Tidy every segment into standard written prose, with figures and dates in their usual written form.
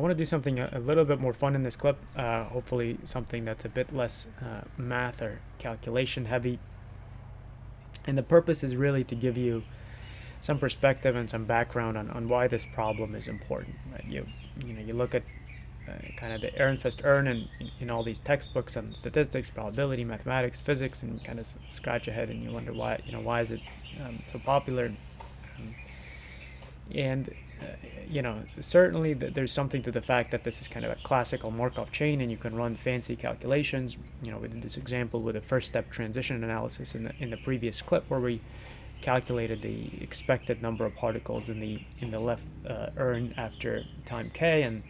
want to do something a little bit more fun in this clip, hopefully something that's a bit less math or calculation heavy. And the purpose is really to give you some perspective and some background on why this problem is important. Right? You look at kind of the Ehrenfest in all these textbooks on statistics, probability, mathematics, physics, and you kind of scratch your head and you wonder why is it so popular. Certainly there's something to the fact that this is kind of a classical Markov chain, and you can run fancy calculations. We did this example with a first step transition analysis in the previous clip, where we calculated the expected number of particles in the left urn after time k, and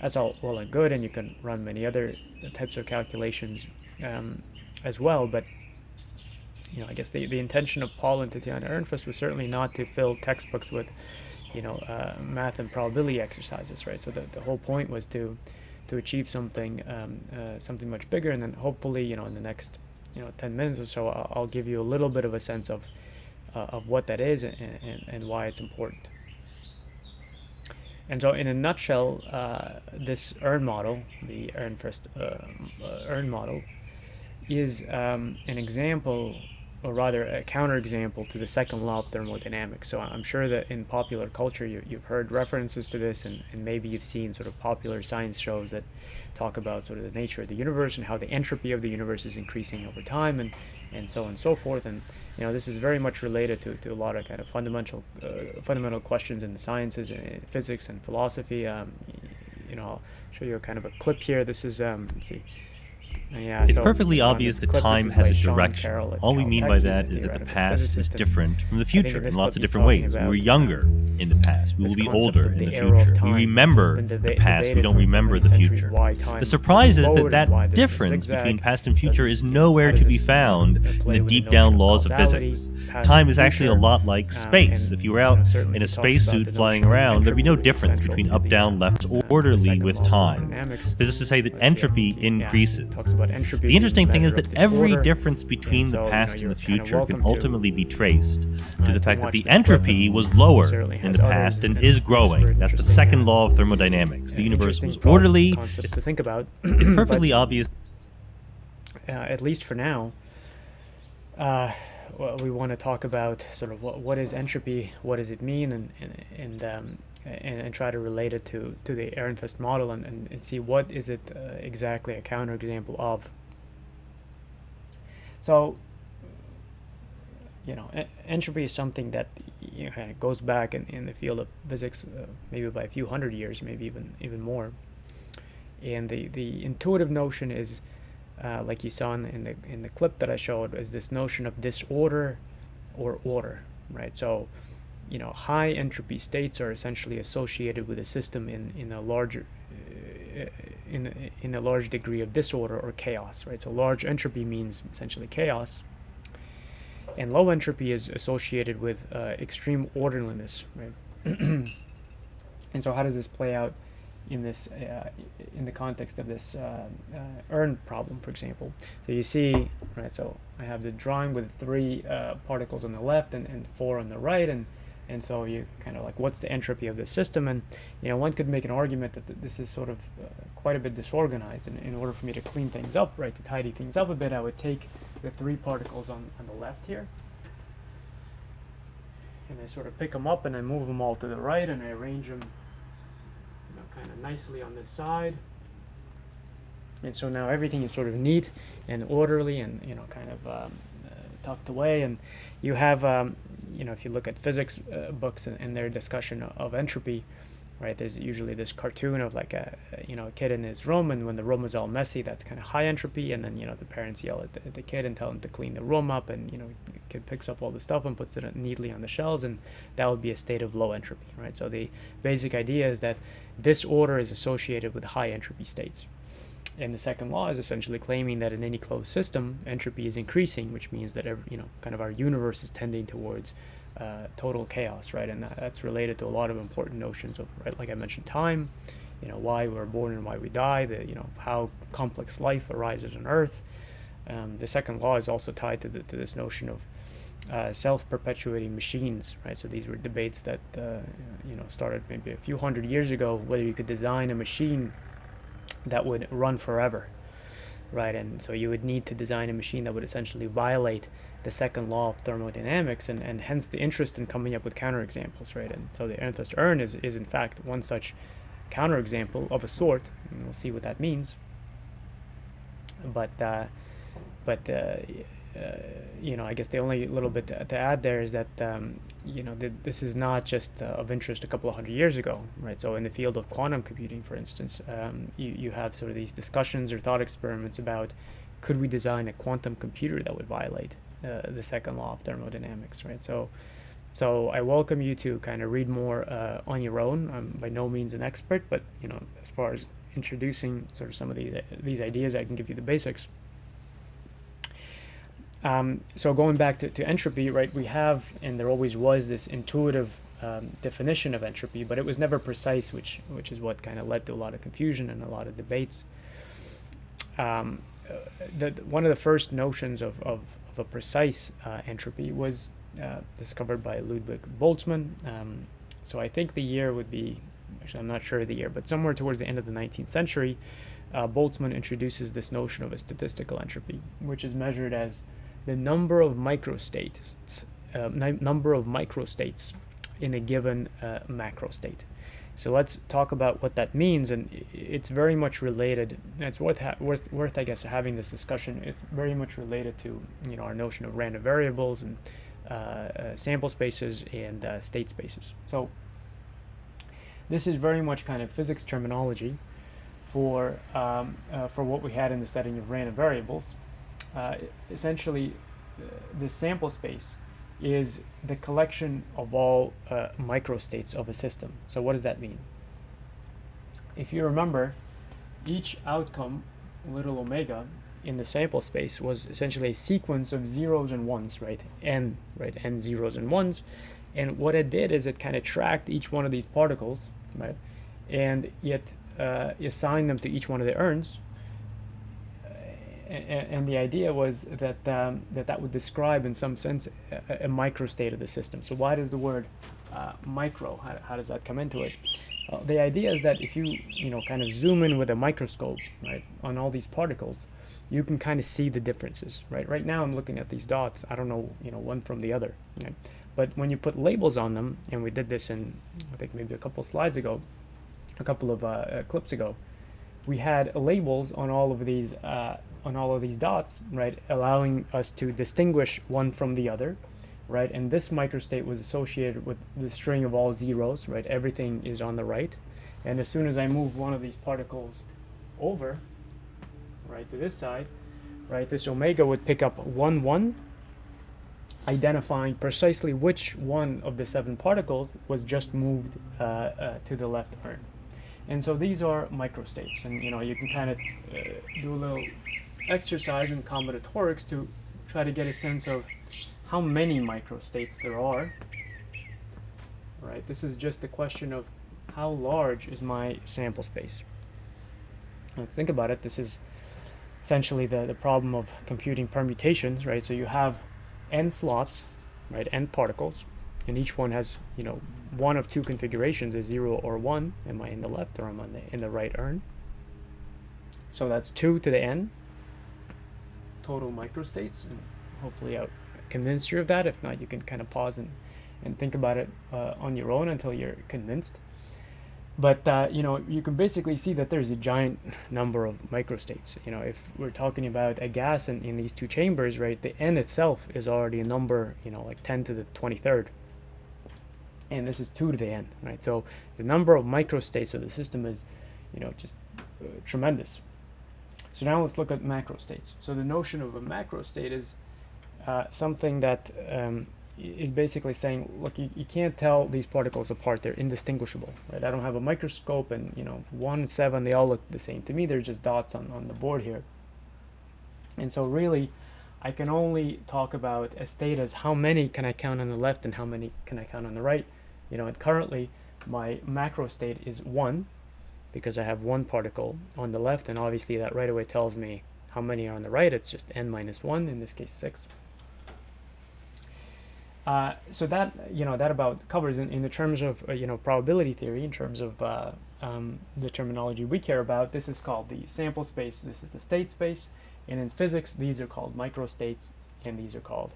that's all well and good, and you can run many other types of calculations as well. But I guess the intention of Paul and Tatiana Ehrenfest was certainly not to fill textbooks with math and probability exercises, right? So the whole point was to achieve something much bigger, and then hopefully in the next 10 minutes or so I'll give you a little bit of a sense of what that is and why it's important. And so in a nutshell, this urn model, the Ehrenfest urn model, is an example, or rather a counterexample to the second law of thermodynamics. So I'm sure that in popular culture you've heard references to this, and maybe you've seen sort of popular science shows that talk about sort of the nature of the universe and how the entropy of the universe is increasing over time, and so on and so forth. And this is very much related to a lot of kind of fundamental questions in the sciences, in physics and philosophy. I'll show you a kind of a clip here. This is let's see. It's perfectly obvious that time has a direction. Carroll All we mean by that is that the past is different from the future in lots of different ways. We were younger in the past. We will be older in the future. We remember the past. We don't remember the future. The surprise is that difference between past and future is nowhere to be found in the deep down laws of physics. Time is actually a lot like space. If you were out in a spacesuit flying around, there'd be no difference between up, down, left, or orderly with time. Physicists say that entropy increases. The interesting thing is that every difference between the past and the future can ultimately be traced to the fact that the entropy was lower in the past and is growing. That's the second law of thermodynamics. The universe was orderly. It's to think about. It's perfectly obvious. At least for now, we want to talk about sort of what is entropy, what does it mean, and try to relate it to the Ehrenfest model and see what is it exactly a counterexample of. So, entropy is something that kind of goes back in the field of physics, maybe by a few hundred years, maybe even more. And the intuitive notion is, like you saw in the clip that I showed, is this notion of disorder or order, right? So, high entropy states are essentially associated with a system in a larger in a large degree of disorder or chaos, right? So large entropy means essentially chaos, and low entropy is associated with extreme orderliness, right? And so how does this play out in this in the context of this urn problem, for example? So you see, right, so I have the drawing with 3 particles on the left and 4 on the right, and so you kind of like, what's the entropy of this system? And one could make an argument that this is sort of quite a bit disorganized, and in order for me to clean things up, right, to tidy things up a bit, I would take the 3 particles on the left here, and I sort of pick them up and I move them all to the right, and I arrange them kind of nicely on this side. And so now everything is sort of neat and orderly and kind of tucked away. And you have if you look at physics books and their discussion of entropy, right, there's usually this cartoon of like a kid in his room, and when the room is all messy, that's kind of high entropy, and then the parents yell at the kid and tell him to clean the room up, and the kid picks up all the stuff and puts it neatly on the shelves, and that would be a state of low entropy, right? So the basic idea is that disorder is associated with high entropy states. And the second law is essentially claiming that in any closed system, entropy is increasing, which means that kind of our universe is tending towards total chaos, right? And that's related to a lot of important notions of, right, like I mentioned, time, why we're born and why we die, how complex life arises on Earth. The second law is also tied to this notion of self-perpetuating machines, right? So these were debates that started maybe a few hundred years ago, whether you could design a machine that would run forever, right? And so you would need to design a machine that would essentially violate the second law of thermodynamics, and hence the interest in coming up with counterexamples, right? And so the Ernst urn is in fact one such counterexample of a sort, and we'll see what that means. But I guess the only little bit to add there is that this is not just of interest a couple of hundred years ago, right? So in the field of quantum computing, for instance, you have sort of these discussions or thought experiments about, could we design a quantum computer that would violate the second law of thermodynamics, right? So I welcome you to kind of read more on your own. I'm by no means an expert, but as far as introducing sort of some of these ideas, I can give you the basics. So going back to entropy, right, we have, and there always was, this intuitive definition of entropy, but it was never precise, which is what kind of led to a lot of confusion and a lot of debates. One of the first notions of a precise entropy was discovered by Ludwig Boltzmann. So I think the year would be, actually I'm not sure of the year, but somewhere towards the end of the 19th century, Boltzmann introduces this notion of a statistical entropy, which is measured as the number of microstates in a given macro state. So let's talk about what that means, and it's very much related. It's worth I guess having this discussion. It's very much related to our notion of random variables and sample spaces and state spaces. So this is very much kind of physics terminology for what we had in the setting of random variables. Essentially, the sample space is the collection of all microstates of a system. So what does that mean? If you remember, each outcome, little omega, in the sample space was essentially a sequence of zeros and ones, right? N zeros and ones. And what it did is it kind of tracked each one of these particles, right? And yet assigned them to each one of the urns. And the idea was that that would describe, in some sense, a microstate of the system. So why does the word micro, how does that come into it? The idea is that if you kind of zoom in with a microscope, right, on all these particles, you can kind of see the differences, right? Right now I'm looking at these dots. I don't know, one from the other, right? But when you put labels on them, and we did this in, I think maybe a couple of slides ago, a couple of clips ago, we had labels on all of these dots, right, allowing us to distinguish one from the other, right? And this microstate was associated with the string of all zeros, right? Everything is on the right. And as soon as I move one of these particles over, right, to this side, right, this omega would pick up 1, 1, identifying precisely which one of the 7 particles was just moved to the left urn. And so these are microstates, and you can kind of do a little exercise in combinatorics to try to get a sense of how many microstates there are. Right? This is just a question of how large is my sample space. Let's think about it. This is essentially the problem of computing permutations, right? So you have n slots, right, n particles, and each one has one of 2 configurations, a 0 or 1. Am I in the left or am I in the right urn? So that's 2 to the n total microstates, and hopefully I convinced you of that. If not, you can kind of pause and think about it on your own until you're convinced. But you can basically see that there's a giant number of microstates. If we're talking about a gas in these 2 chambers, right, the n itself is already a number, like 10 to the 23rd. And this is 2 to the n, right? So the number of microstates of the system is, just tremendous. So now let's look at macrostates. So the notion of a macrostate is something that is basically saying, look, you can't tell these particles apart. They're indistinguishable, right? I don't have a microscope, and 1 and 7, they all look the same to me. They're just dots on the board here. And so really, I can only talk about a state as how many can I count on the left and how many can I count on the right. And currently my macro state is 1, because I have 1 particle on the left, and obviously that right away tells me how many are on the right. It's just n minus 1, in this case 6. So that that about covers in the terms of probability theory, in terms of the terminology we care about. This is called the sample space. This is the state space, and in physics, these are called microstates, and these are called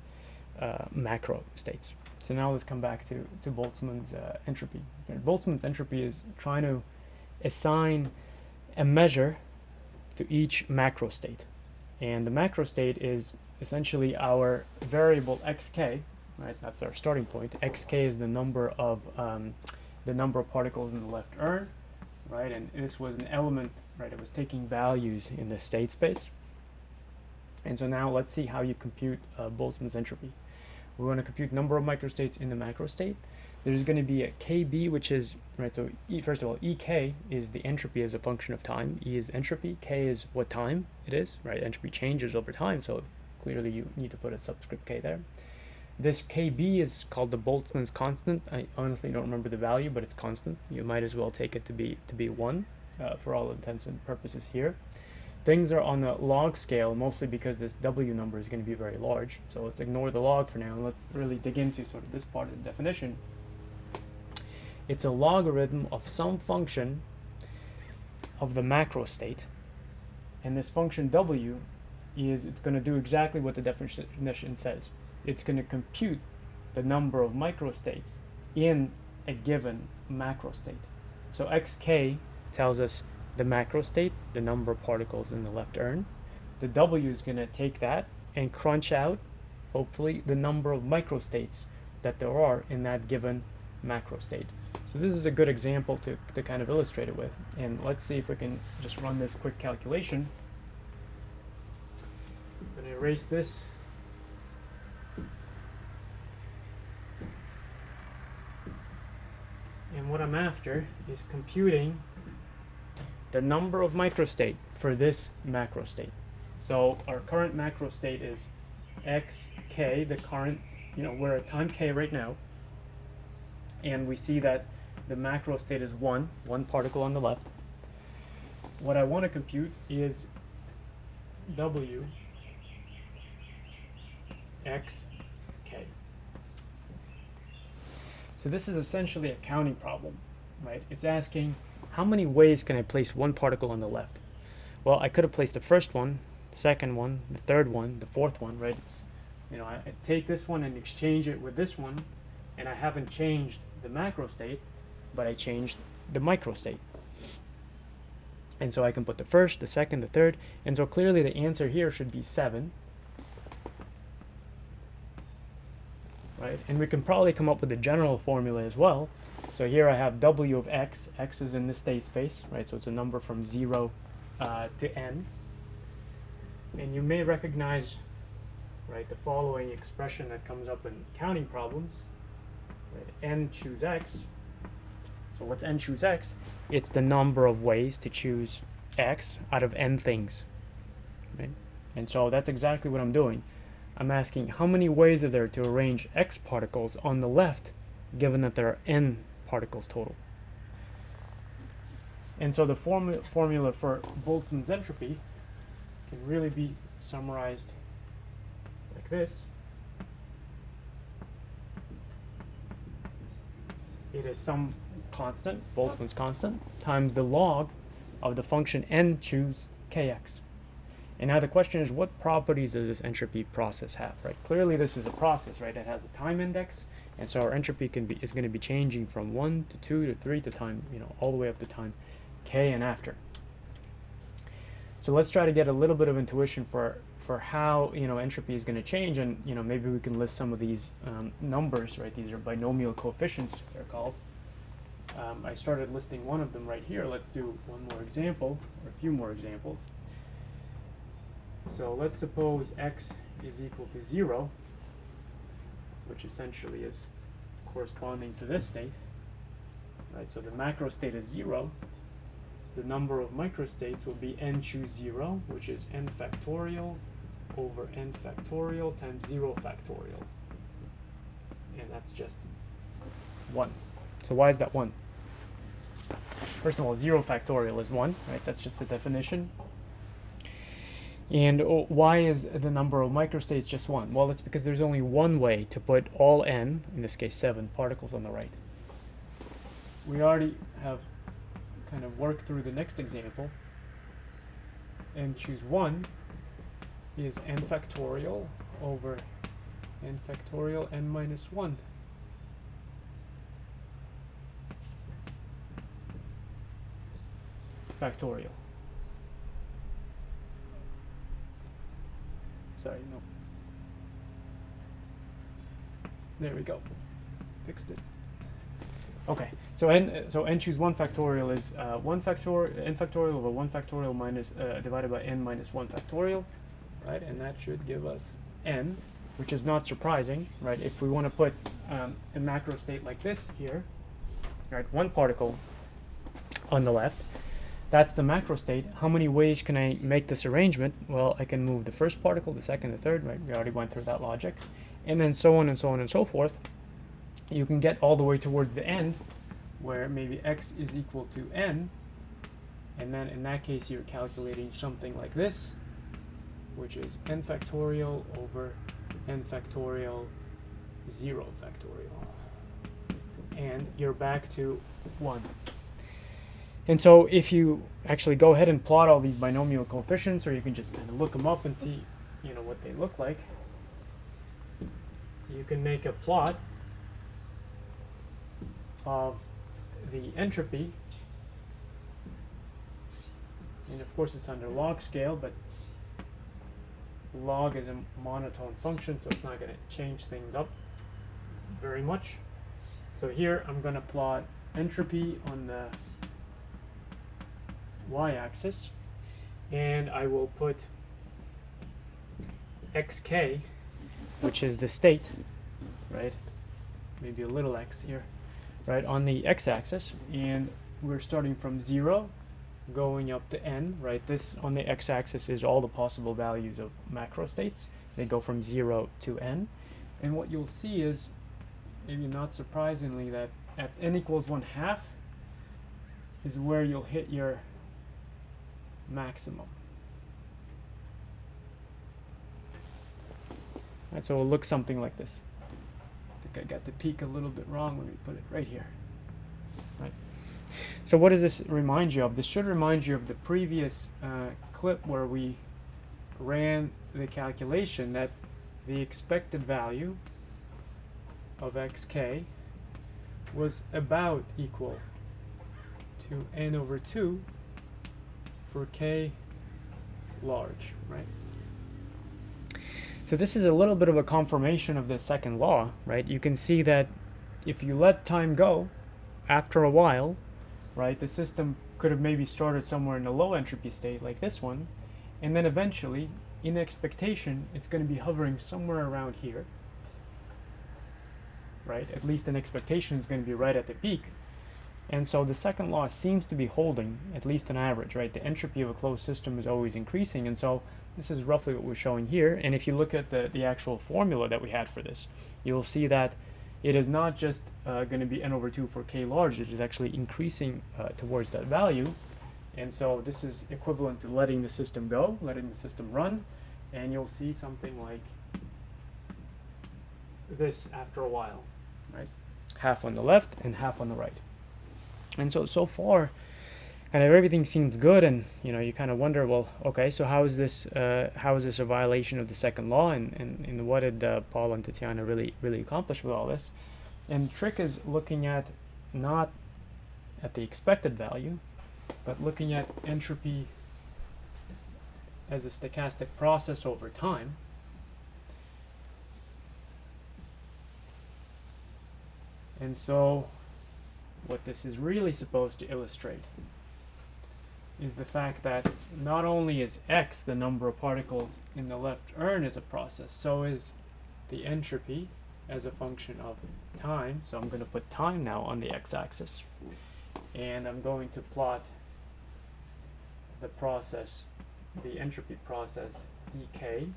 macro states. So now let's come back to Boltzmann's entropy. And Boltzmann's entropy is trying to assign a measure to each macro state, and the macro state is essentially our variable xk. Right, that's our starting point. Xk is the number of particles in the left urn, right? And this was an element, right? It was taking values in the state space. And so now let's see how you compute Boltzmann's entropy. We want to compute number of microstates in the macro state. There's going to be a kb, which is right. So first of all, ek is the entropy as a function of time. E is entropy. K is what time it is, right? Entropy changes over time, so clearly you need to put a subscript k there. This kb is called the Boltzmann's constant. I honestly don't remember the value, but it's constant. You might as well take it to be 1 for all intents and purposes here. Things are on the log scale, mostly because this w number is going to be very large. So let's ignore the log for now, and let's really dig into sort of this part of the definition. It's a logarithm of some function of the macro state, and this function w it's going to do exactly what the definition says. It's going to compute the number of microstates in a given macro state. So xk tells us the macro state, the number of particles in the left urn. The w is going to take that and crunch out, hopefully, the number of microstates that there are in that given macro state. So this is a good example to kind of illustrate it with. And let's see if we can just run this quick calculation. I'm going to erase this. And what I'm after is computing the number of microstate for this macro state. So our current macro state is xk, the current, we're at time k right now. And we see that the macro state is one particle on the left. What I want to compute is w xk. So this is essentially a counting problem, right? It's asking how many ways can I place one particle on the left? Well, I could have placed the first one, the second one, the third one, the fourth one, right? It's, I take this one and exchange it with this one, and I haven't changed the macro state, but I changed the micro state. And so I can put the first, the second, the third, and so clearly the answer here should be 7. Right? And we can probably come up with a general formula as well. So here I have w of x. X is in the state space, right? So it's a number from 0 to n. And you may recognize, right, the following expression that comes up in counting problems. Right? N choose x. So what's n choose x? It's the number of ways to choose x out of n things. Right? And so that's exactly what I'm doing. I'm asking how many ways are there to arrange x particles on the left, given that there are n particles total. And so the formula for Boltzmann's entropy can really be summarized like this. It is some constant, Boltzmann's constant, times the log of the function n choose kx. And now the question is, what properties does this entropy process have, right? Clearly this is a process, right? It has a time index, and so our entropy is going to be changing from 1 to 2 to 3 to time, all the way up to time k and after. So let's try to get a little bit of intuition for how, entropy is going to change, and, maybe we can list some of these numbers, right? These are binomial coefficients, they're called. I started listing one of them right here. Let's do one more example, or a few more examples. So let's suppose x is equal to 0, which essentially is corresponding to this state. Right, so the macro state is 0. The number of microstates will be n choose 0, which is n factorial over n factorial times 0 factorial. And that's just 1. So why is that 1? First of all, 0 factorial is 1, right? That's just the definition. And why is the number of microstates just 1? Well, it's because there's only one way to put all n, in this case 7, particles on the right. We already have kind of worked through the next example. And choose 1 is n factorial over n factorial n minus 1. Factorial. Sorry, no. There we go. Fixed it. Okay, so n choose 1 factorial is n factorial over 1 factorial minus divided by n minus 1 factorial, right? And that should give us n, which is not surprising, right? If we want to put a macro state like this here, right, 1 particle on the left, that's the macro state. How many ways can I make this arrangement? Well, I can move the first particle, the second, the third, right? We already went through that logic. And then so on and so on and so forth. You can get all the way towards the end where maybe x is equal to n, and then in that case you're calculating something like this, which is n factorial over n factorial 0 factorial, and you're back to 1. And so if you actually go ahead and plot all these binomial coefficients, or you can just kind of look them up and see, you know, what they look like, you can make a plot of the entropy, and of course it's under log scale, but log is a monotone function, so it's not going to change things up very much. So here I'm going to plot entropy on the y-axis, and I will put xk, which is the state, right? Maybe a little x here, right, on the x-axis, and we're starting from 0 going up to n, right? This on the x-axis is all the possible values of macro states. They go from 0 to n, and what you'll see is, maybe not surprisingly, that at n equals 1/2 is where you'll hit your maximum. Right, so it'll look something like this. I think I got the peak a little bit wrong. Let me put it right here. Right. So what does this remind you of? This should remind you of the previous clip where we ran the calculation that the expected value of xk was about equal to n over 2 for k large, right? So this is a little bit of a confirmation of the second law, right? You can see that if you let time go, after a while, right, the system could have maybe started somewhere in a low entropy state like this one, and then eventually, in expectation, it's going to be hovering somewhere around here, right? At least an expectation is going to be right at the peak. And so the second law seems to be holding, at least on average, right? The entropy of a closed system is always increasing, and so this is roughly what we're showing here. And if you look at the actual formula that we had for this, you'll see that it is not just going to be n over 2 for k large, it is actually increasing towards that value. And so this is equivalent to letting the system go, letting the system run, and you'll see something like this after a while, right? Half on the left and half on the right. And so far, kind of everything seems good, and you know, you kind of wonder, well, okay, so how is this a violation of the second law, and what did Paul and Tatiana really accomplish with all this? And the trick is looking at not at the expected value, but looking at entropy as a stochastic process over time. And so what this is really supposed to illustrate is the fact that not only is x the number of particles in the left urn as a process, so is the entropy as a function of time. So I'm going to put time now on the x-axis, and I'm going to plot the process, the entropy process ek,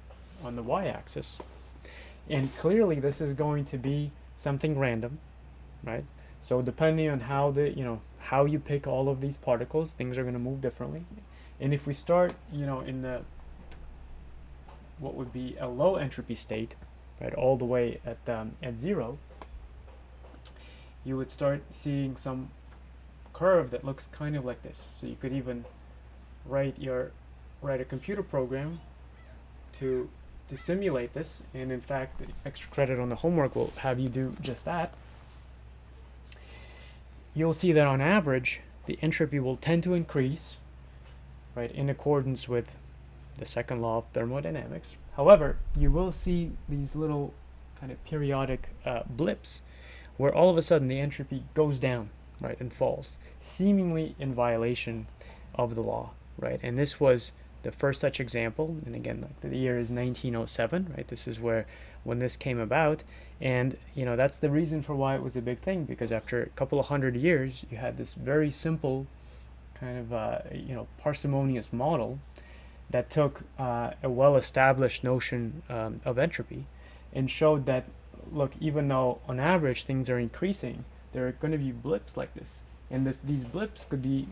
on the y-axis. And clearly this is going to be something random, right? So depending on how how you pick all of these particles, things are going to move differently. And if we start, in the what would be a low entropy state, right, all the way at 0, you would start seeing some curve that looks kind of like this. So you could even write a computer program to simulate this, and in fact the extra credit on the homework will have you do just that. You'll see that on average the entropy will tend to increase, right, in accordance with the second law of thermodynamics. However, you will see these little kind of periodic blips where all of a sudden the entropy goes down, right, and falls, seemingly in violation of the law, right? And this was the first such example, and again, like the year is 1907, right? This is when this came about, and that's the reason for why it was a big thing, because after a couple of 100 years, you had this very simple kind of parsimonious model that took a well-established notion of entropy and showed that, look, even though on average things are increasing, there are going to be blips like this. And these blips could be,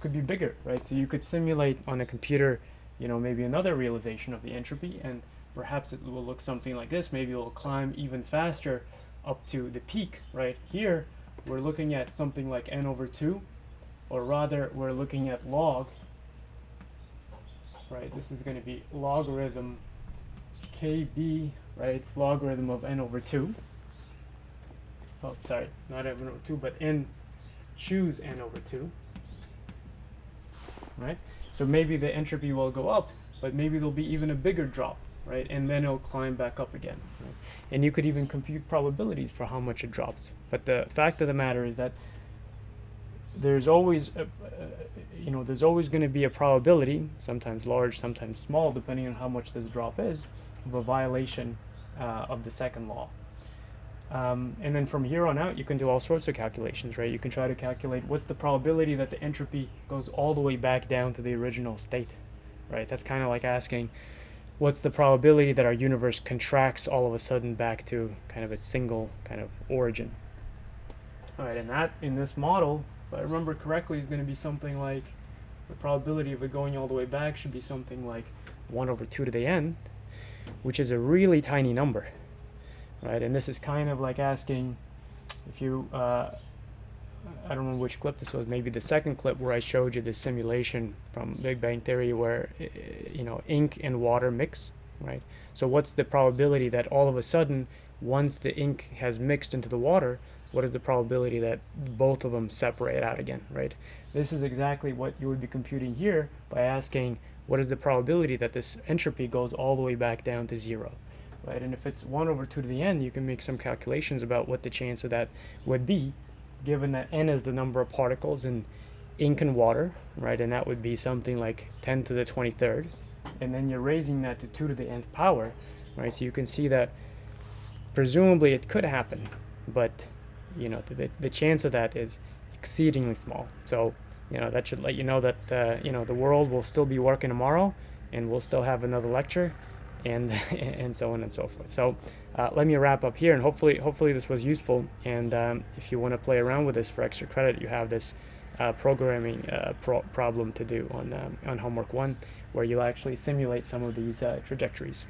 could be bigger, right? So you could simulate on a computer, maybe another realization of the entropy, and perhaps it will look something like this. Maybe it will climb even faster up to the peak, right? Here, we're looking at something like n over 2, or rather, we're looking at log, right? This is going to be logarithm kb, right? Logarithm of n over 2. Oh, sorry, not n over 2, but choose n over 2, right? So maybe the entropy will go up, but maybe there'll be even a bigger drop, right? And then it'll climb back up again, right? And you could even compute probabilities for how much it drops. But the fact of the matter is that there's always there's always going to be a probability, sometimes large, sometimes small, depending on how much this drop is, of a violation of the second law. And then from here on out, you can do all sorts of calculations, right? You can try to calculate what's the probability that the entropy goes all the way back down to the original state, right? That's kind of like asking, what's the probability that our universe contracts all of a sudden back to kind of its single kind of origin? All right, and that, in this model, if I remember correctly, is going to be something like, the probability of it going all the way back should be something like 1 over 2 to the n, which is a really tiny number. Right, and this is kind of like asking, if you, I don't remember which clip this was, maybe the second clip where I showed you this simulation from Big Bang Theory where, ink and water mix, right? So what's the probability that all of a sudden, once the ink has mixed into the water, what is the probability that both of them separate out again, right? This is exactly what you would be computing here by asking, what is the probability that this entropy goes all the way back down to 0? Right, and if it's 1 over 2 to the n, you can make some calculations about what the chance of that would be, given that n is the number of particles in ink and water, right, and that would be something like 10 to the 23rd, and then you're raising that to 2 to the nth power, right, so you can see that presumably it could happen, but, the chance of that is exceedingly small. So, that should let you know that, the world will still be working tomorrow, and we'll still have another lecture, and and so on and so forth. So let me wrap up here, and hopefully this was useful. And if you want to play around with this for extra credit, you have this programming problem to do on homework 1, where you'll actually simulate some of these trajectories.